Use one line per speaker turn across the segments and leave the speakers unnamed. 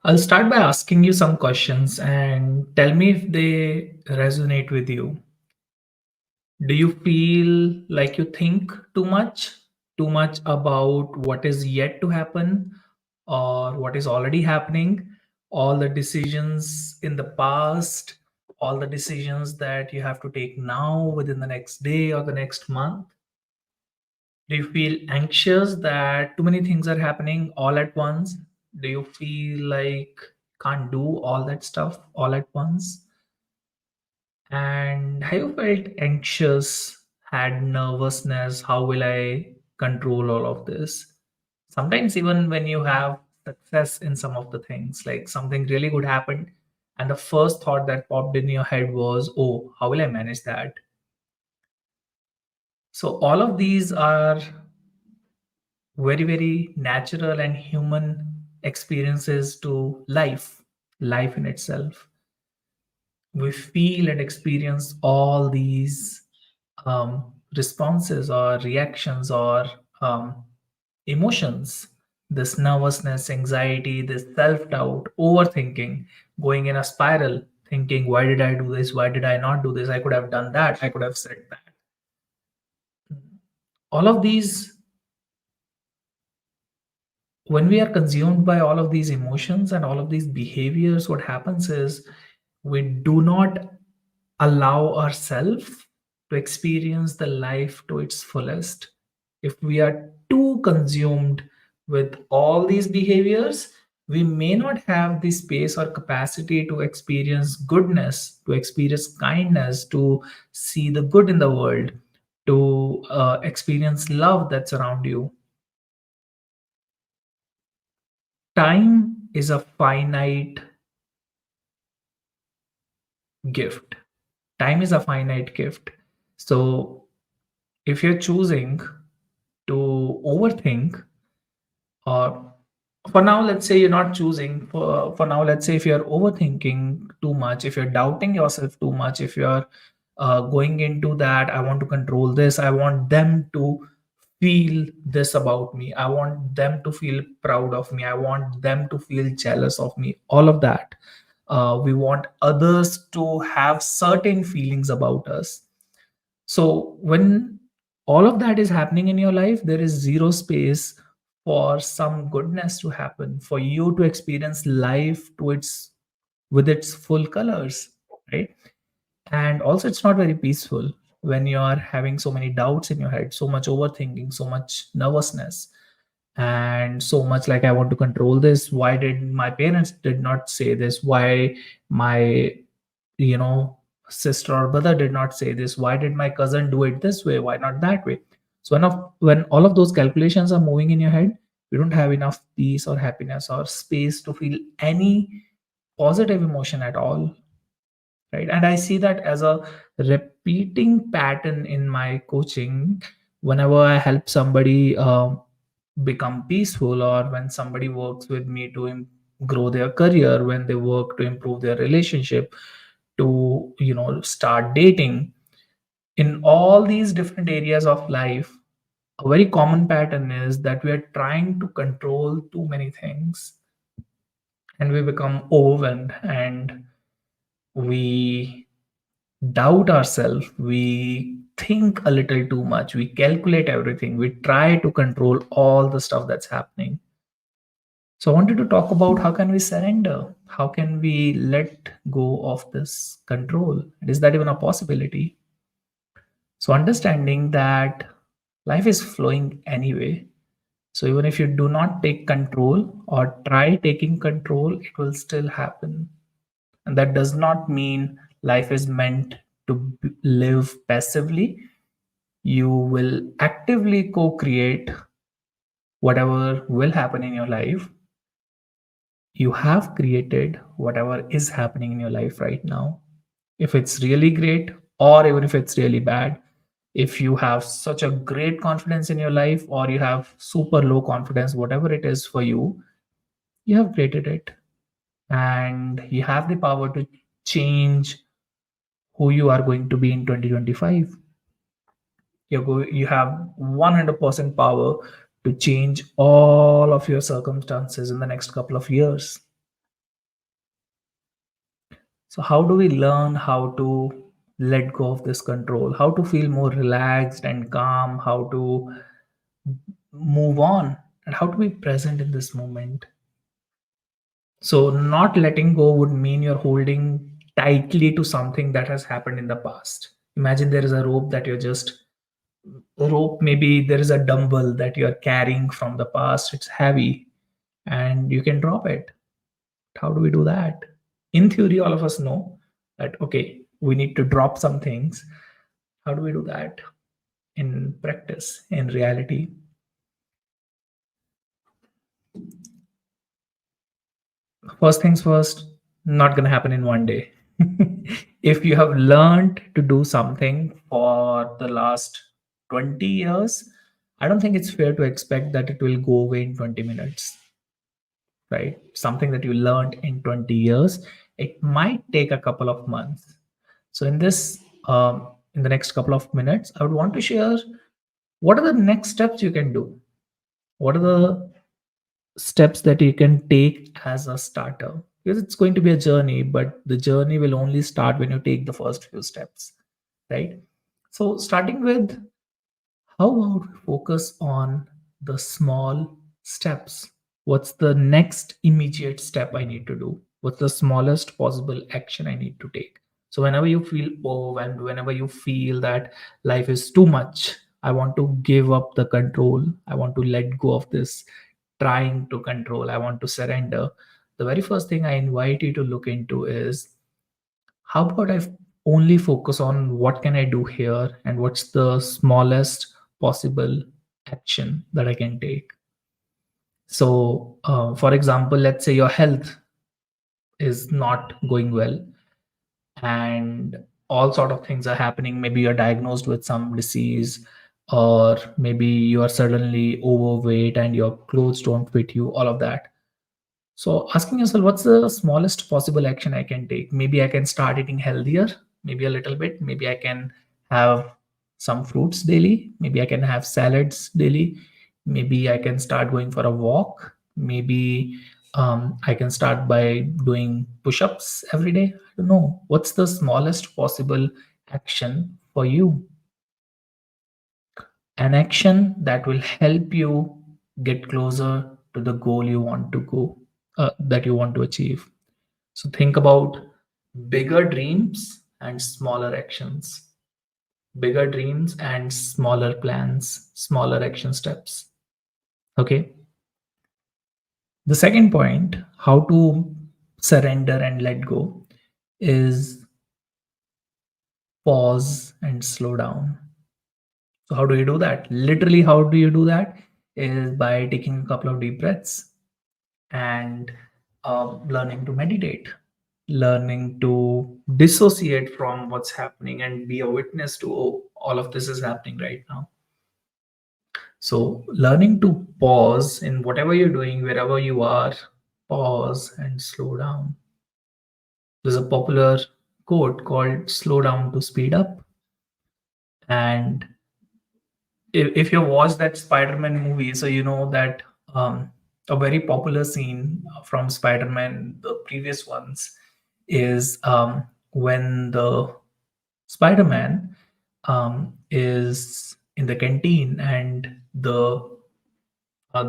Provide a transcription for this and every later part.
I'll start by asking you some questions and tell me if they resonate with you. Do you feel like you think too much? Too much about what is yet to happen or what is already happening? All the decisions in the past, all the decisions that you have to take now within the next day or the next month? Do you feel anxious that too many things are happening all at once? Do you feel like can't do all that stuff all at once? And have you felt anxious, had nervousness? How will I control all of this? Sometimes, even when you have success in some of the things, like something really good happened, and the first thought that popped in your head was, oh, how will I manage that? So, all of these are very very natural and human experiences to life in itself. We feel and experience all these responses or reactions or um, emotions, this nervousness, anxiety, this self-doubt, overthinking, going in a spiral, thinking, why did I do this, why did I not do this, I could have done that, I could have said that. All of these, when we are consumed by all of these emotions and all of these behaviors, what happens is we do not allow ourselves to experience the life to its fullest. If we are too consumed with all these behaviors, we may not have the space or capacity to experience goodness, to experience kindness, to see the good in the world, to experience love that's around you. Time is a finite gift. Time is a finite gift. So if you're choosing to overthink, or for now let's say you're not choosing, for now let's say if you're overthinking too much, if you're doubting yourself too much, if you're going into that, I want to control this, I want them to feel this about me, I want them to feel proud of me, I want them to feel jealous of me, all of that, we want others to have certain feelings about us. So when all of that is happening in your life, there is zero space for some goodness to happen, for you to experience life to its with its full colors, right? And also it's not very peaceful when you are having so many doubts in your head, so much overthinking, so much nervousness, and so much like I want to control this. Why did my parents did not say this? Why my you know sister or brother did not say this? Why did my cousin do it this way, why not that way? So when all of those calculations are moving in your head, you don't have enough peace or happiness or space to feel any positive emotion at all, right? And I see that as a repeating pattern in my coaching. Whenever I help somebody become peaceful, or when somebody works with me to grow their career, when they work to improve their relationship, to start dating, in all these different areas of life, a very common pattern is that we are trying to control too many things, and we become overwhelmed, and we doubt ourselves, we think a little too much, we calculate everything, we try to control all the stuff that's happening. So I wanted to talk about how can we surrender, how can we let go of this control, and is that even a possibility? So understanding that life is flowing anyway, so even if you do not take control or try taking control, it will still happen. And that does not mean life is meant to live passively. You will actively co create whatever will happen in your life. You have created whatever is happening in your life right now. If it's really great, or even if it's really bad, if you have such a great confidence in your life, or you have super low confidence, whatever it is for you, you have created it. And you have the power to change who you are going to be in 2025. You have 100% power to change all of your circumstances in the next couple of years. So, how do we learn how to let go of this control? How to feel more relaxed and calm? How to move on? And how to be present in this moment? So, not letting go would mean you're holding tightly to something that has happened in the past. Imagine there is a rope that you're just rope, maybe there is a dumbbell that you're carrying from the past, it's heavy and you can drop it. How do we do that? In theory, all of us know that, okay, we need to drop some things. How do we do that in practice, in reality? First things first, not going to happen in one day. If you have learned to do something for the last 20 years, I don't think it's fair to expect that it will go away in 20 minutes, right? Something that you learned in 20 years, it might take a couple of months. So in the next couple of minutes, I would want to share what are the next steps you can do. What are the steps that you can take as a starter? Because it's going to be a journey, but the journey will only start when you take the first few steps, right? So starting with, how about we focus on the small steps? What's the next immediate step I need to do? What's the smallest possible action I need to take? So, whenever you feel overwhelmed, whenever you feel that life is too much, I want to give up the control, I want to let go of this trying to control, I want to surrender. The very first thing I invite you to look into is, how about I only focus on what can I do here and what's the smallest possible action that I can take. So, for example, let's say your health is not going well and all sort of things are happening. Maybe you're diagnosed with some disease, or maybe you are suddenly overweight and your clothes don't fit you, all of that. So asking yourself, what's the smallest possible action I can take? Maybe I can start eating healthier, maybe a little bit. Maybe I can have some fruits daily. Maybe I can have salads daily. Maybe I can start going for a walk. Maybe I can start by doing push-ups every day. I don't know. What's the smallest possible action for you? An action that will help you get closer to the goal you want to go, that you want to achieve. So think about bigger dreams and smaller actions, bigger dreams and smaller plans, smaller action steps. Okay. The second point, how to surrender and let go, is pause and slow down. So how do you do that? Literally, how do you do that? Is by taking a couple of deep breaths and learning to meditate, learning to dissociate from what's happening and be a witness to, oh, all of this is happening right now. So, learning to pause in whatever you're doing, wherever you are, pause and slow down. There's a popular quote called slow down to speed up. And if you watch that Spider-Man movie, so you know that a very popular scene from Spider-Man, the previous ones, is when the Spider-Man is in the canteen and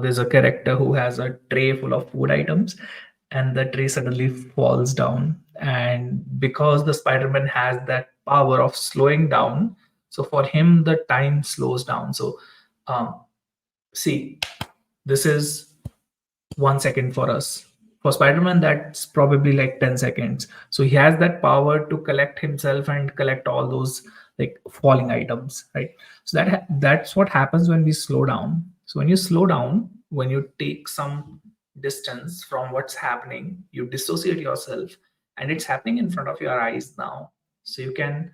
there's a character who has a tray full of food items, and the tray suddenly falls down. And because the Spider-Man has that power of slowing down, so for him the time slows down. So um, see, this is 1 second for us. For Spider-Man, that's probably like 10 seconds. So he has that power to collect himself and collect all those like falling items, right? So that's what happens when we slow down. So when you slow down, when you take some distance from what's happening, you dissociate yourself, and it's happening in front of your eyes now. So you can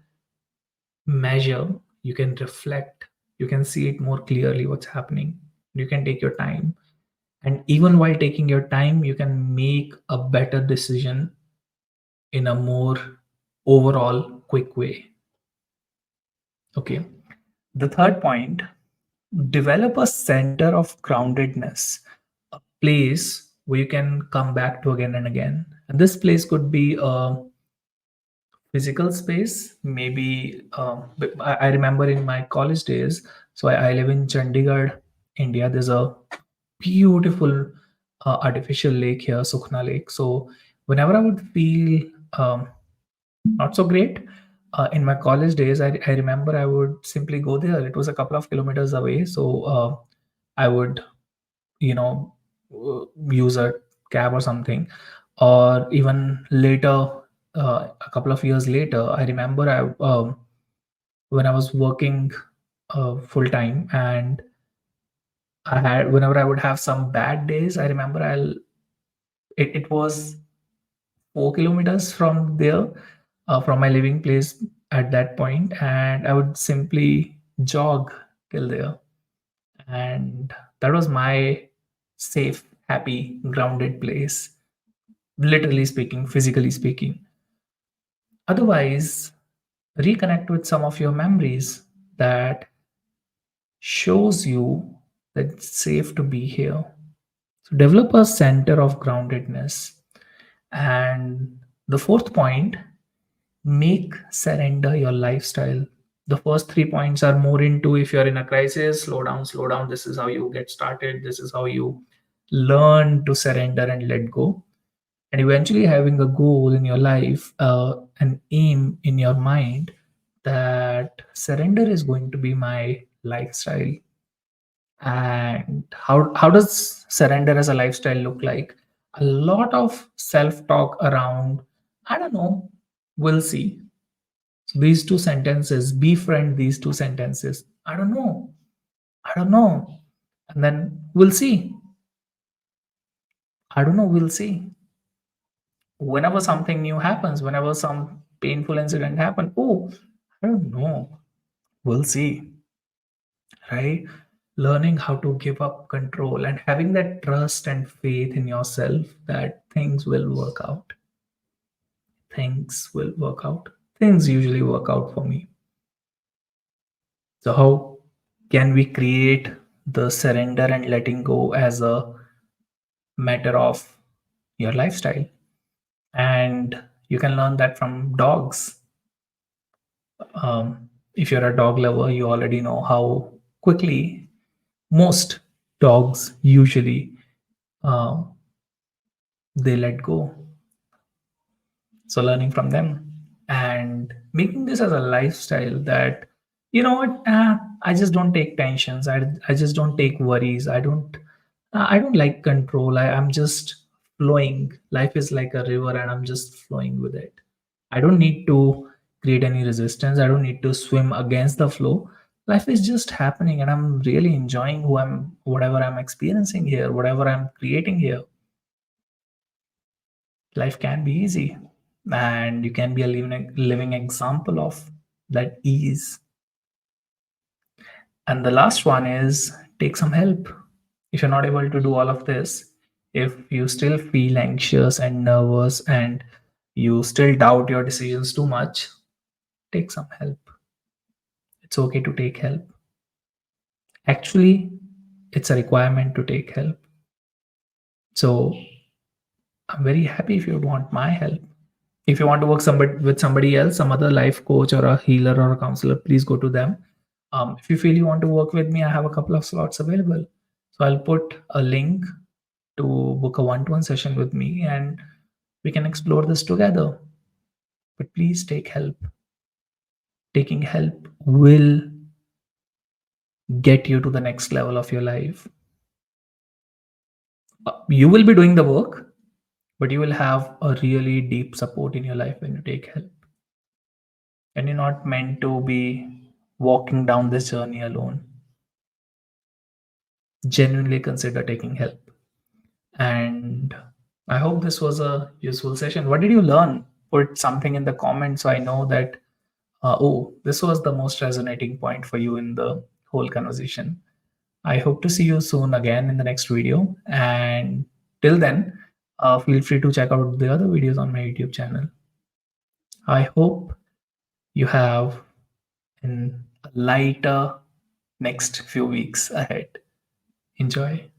measure, you can reflect, you can see it more clearly what's happening. You can take your time, and even while taking your time, you can make a better decision in a more overall quick way. Okay. The third point, develop a center of groundedness, a place where you can come back to again and again. And this place could be physical space, maybe but I remember in my college days. So I live in Chandigarh, India. There's a beautiful artificial lake here, Sukhna Lake. So whenever I would feel not so great in my college days, I remember I would simply go there. It was a couple of kilometers away, so I would, you know, use a cab or something. Or even later, a couple of years later, I remember when I was working full time, and I had whenever I would have some bad days, I remember it was 4 kilometers from there, from my living place at that point, and I would simply jog till there, and that was my safe, happy, grounded place, literally speaking, physically speaking. Otherwise, reconnect with some of your memories that shows you that it's safe to be here. So develop a center of groundedness. And the fourth point, make surrender your lifestyle. The first 3 points are more into, if you're in a crisis, slow down. This is how you get started. This is how you learn to surrender and let go. And eventually, having a goal in your life, an aim in your mind, that surrender is going to be my lifestyle. And how does surrender as a lifestyle look like? A lot of self talk around, I don't know, we'll see. So these two sentences, befriend these two sentences. I don't know. I don't know. And then we'll see. I don't know. We'll see. Whenever something new happens, whenever some painful incident happens, oh, I don't know. We'll see. Right? Learning how to give up control and having that trust and faith in yourself that things will work out. Things will work out. Things usually work out for me. So, how can we create the surrender and letting go as a matter of your lifestyle? And you can learn that from dogs. If you're a dog lover, you already know how quickly most dogs usually uh, they let go. So, learning from them and making this as a lifestyle that, you know what, I just don't take tensions. I just don't take worries. I don't like control. I'm just flowing. Life is like a river and I'm just flowing with it. I don't need to create any resistance. I don't need to swim against the flow. Life is just happening and I'm really enjoying whatever I'm experiencing here, whatever I'm creating here. Life can be easy and you can be a living example of that ease. And the last one is take some help. If you're not able to do all of this, if you still feel anxious and nervous and you still doubt your decisions too much, take some help. It's okay to take help. Actually, it's a requirement to take help. So I'm very happy if you want my help. If you want to work with somebody else, some other life coach or a healer or a counselor, please go to them. If you feel you want to work with me, I have a couple of slots available. So I'll put a link to book a one-to-one session with me and we can explore this together. But please take help. Taking help will get you to the next level of your life. You will be doing the work, but you will have a really deep support in your life when you take help. And you're not meant to be walking down this journey alone. Genuinely consider taking help. And I hope this was a useful session. What did you learn? Put something in the comments so I know that, oh, this was the most resonating point for you in the whole conversation. I hope to see you soon again in the next video. And till then, feel free to check out the other videos on my YouTube channel. I hope you have a lighter next few weeks ahead. Enjoy.